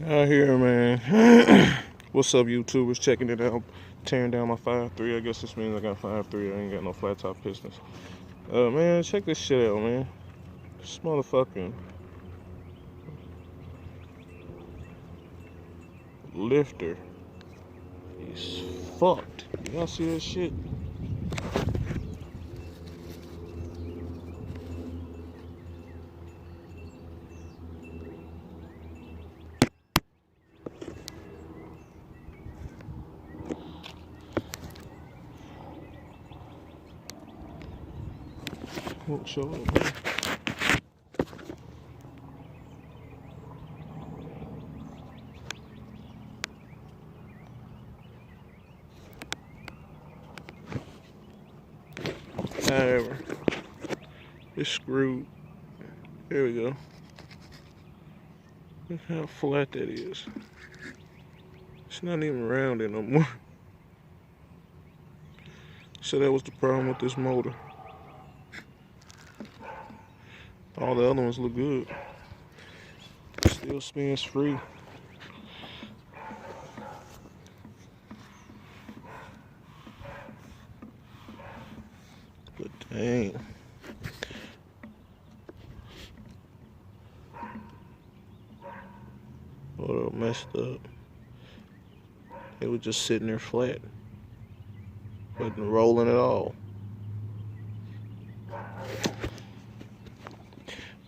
Out here, man. What's up, YouTubers? Checking it out. Tearing down my 5.3. I guess this means I got 5.3. I ain't got no flat top pistons. Man, check this shit out, man. This motherfucking lifter is fucked. Y'all see that shit? Won't show up, man. However, it's screwed. There we go. Look how flat that is. It's not even rounded no more. So that was the problem with this motor. All the other ones look good. Still spins free. But dang. Motor messed up. It was just sitting there flat. Wasn't rolling at all.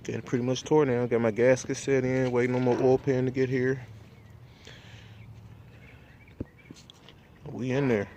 Getting pretty much tore now. Got my gasket set in, waiting on my oil pan to get here. We in there.